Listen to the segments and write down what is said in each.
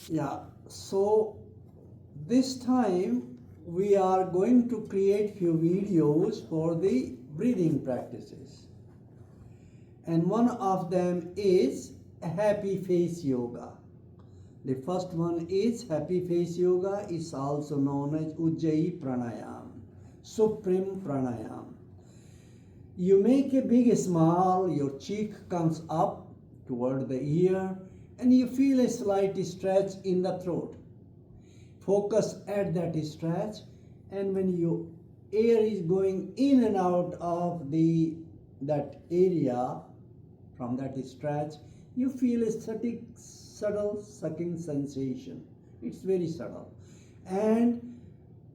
Yeah, so this time we are going to create few videos for the breathing practices. And one of them is happy face yoga. The first one is happy face yoga, is also known as Ujjayi pranayam, supreme pranayam. You make a big smile, your cheek comes up toward the ear, and you feel a slight stretch in the throat. Focus at that stretch, and when your air is going in and out of the that area from that stretch, you feel a subtle sucking sensation. It's very subtle, and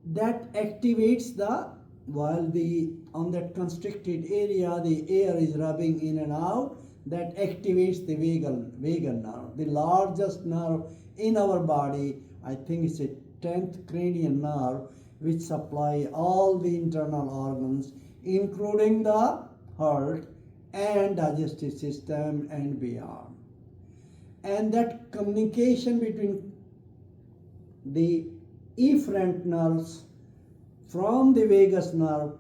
that activates the while the on that constricted area the air is rubbing in and out, that activates the vagal nerve, the largest nerve in our body. I think it's a 10th cranial nerve which supply all the internal organs including the heart and digestive system and beyond. And that communication between the efferent nerves from the vagus nerve,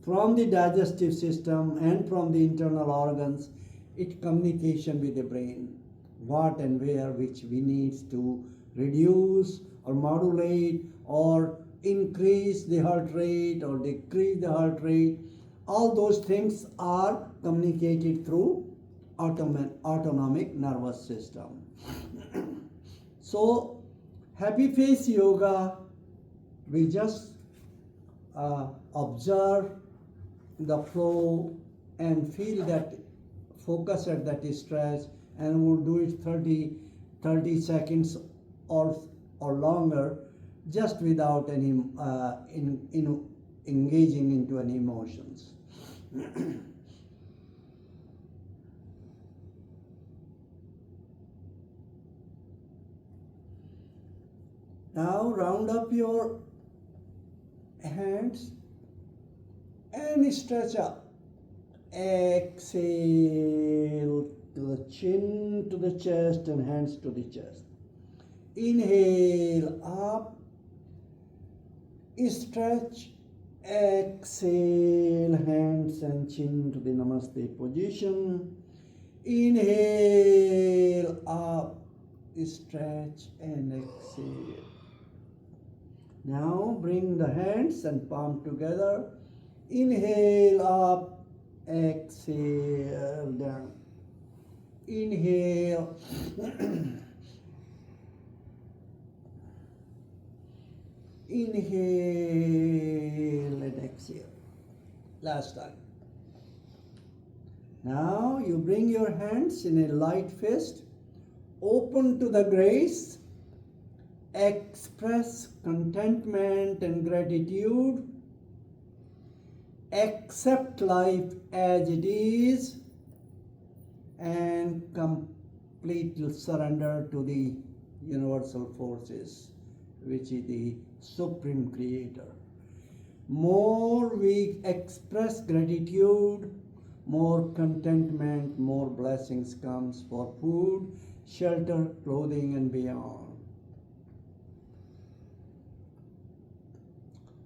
from the digestive system and from the internal organs, it communication with the brain, what and where which we need to reduce or modulate or increase the heart rate or decrease the heart rate. All those things are communicated through autonomic nervous system. So happy face yoga, we just observe the flow and feel that, focus at that stretch, and we'll do it 30 seconds or longer, just without any engaging into any emotions. Now round up your hands and stretch up. Exhale to the chin, to the chest, and hands to the chest. Inhale up, stretch. Exhale, hands and chin to the Namaste position. Inhale up, stretch, and exhale. Now bring the hands and palm together. Inhale up, exhale down. Inhale. Inhale and exhale. Last time. Now you bring your hands in a light fist, open to the grace, express contentment and gratitude, accept life as it is, and complete surrender to the universal forces, which is the supreme creator. More we express gratitude, more contentment, more blessings comes for food, shelter, clothing, and beyond.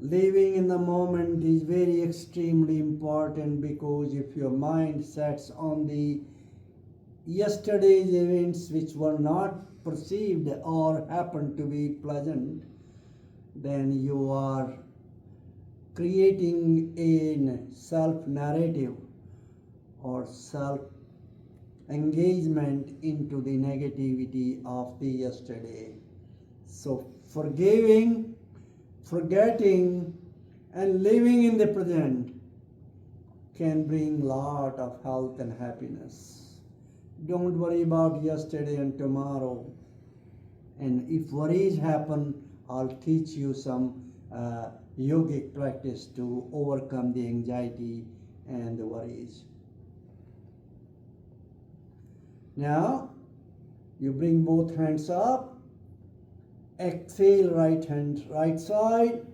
Living in the moment is very extremely important, because if your mind sets on the yesterday's events which were not perceived or happened to be pleasant, then you are creating a self-narrative or self-engagement into the negativity of the yesterday. So forgiving, forgetting, and living in the present can bring lot of health and happiness. Don't worry about yesterday and tomorrow. And if worries happen, I'll teach you some yogic practice to overcome the anxiety and the worries. Now, you bring both hands up. Exhale, right hand, right side.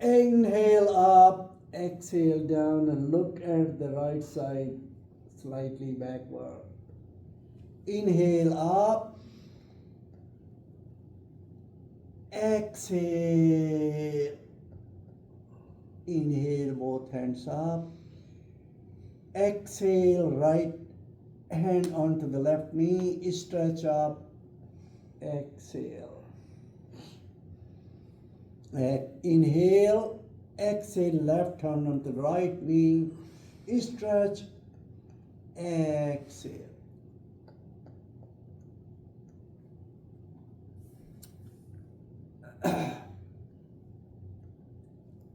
Inhale up, exhale down, and look at the right side slightly backward. Inhale up, exhale, inhale, both hands up, exhale, right hand onto the left knee, stretch up, exhale, inhale, exhale, left hand onto the right knee, stretch, exhale.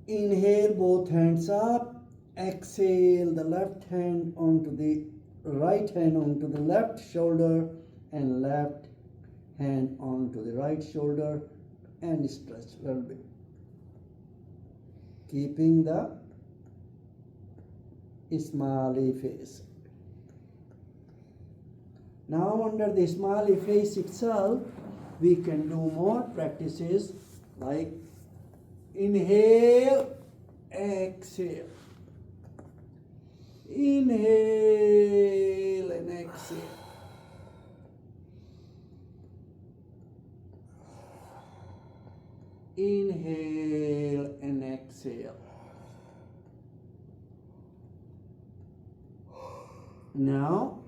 Inhale, both hands up, exhale, the left hand onto the right hand onto the left shoulder and left hand onto the right shoulder and stretch a little bit. Keeping the smiley face. Now under the smiley face itself, we can do more practices like inhale, exhale, inhale and exhale, inhale and exhale. Now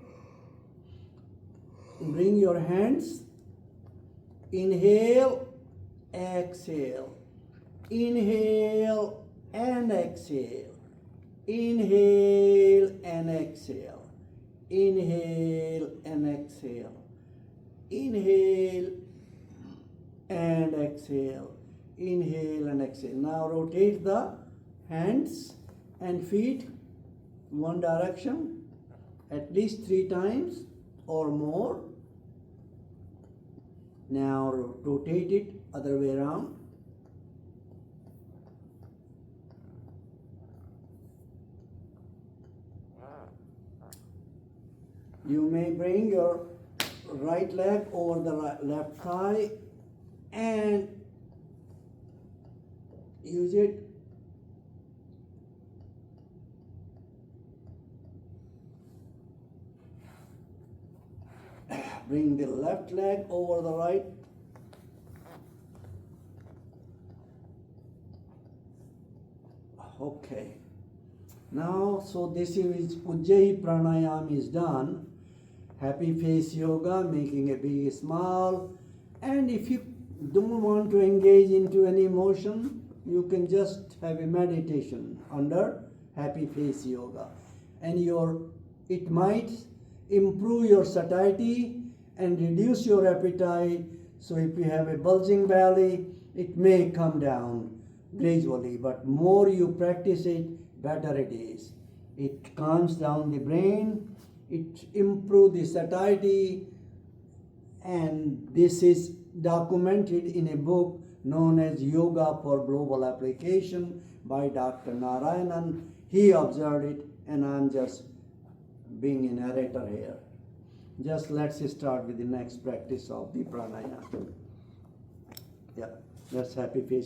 bring your hands, inhale, exhale, inhale and exhale, inhale and exhale, inhale and exhale, inhale and exhale, inhale and exhale. Now rotate the hands and feet one direction at least 3 times or more. Now rotate it other way around. You may bring your right leg over the left thigh and use it. Bring the left leg over the right. Okay. Now, so this is Ujjayi Pranayam is done. Happy face yoga, making a big smile. And if you don't want to engage into any emotion, you can just have a meditation under happy face yoga. And it might improve your satiety and reduce your appetite. So if you have a bulging belly, it may come down gradually, but more you practice it, better it is. It calms down the brain, it improves the satiety, and this is documented in a book known as Yoga for Global Application by Dr. Narayanan. He observed it, and I'm just being a narrator here. Just let's start with the next practice of the pranayama. Yeah, that's happy face.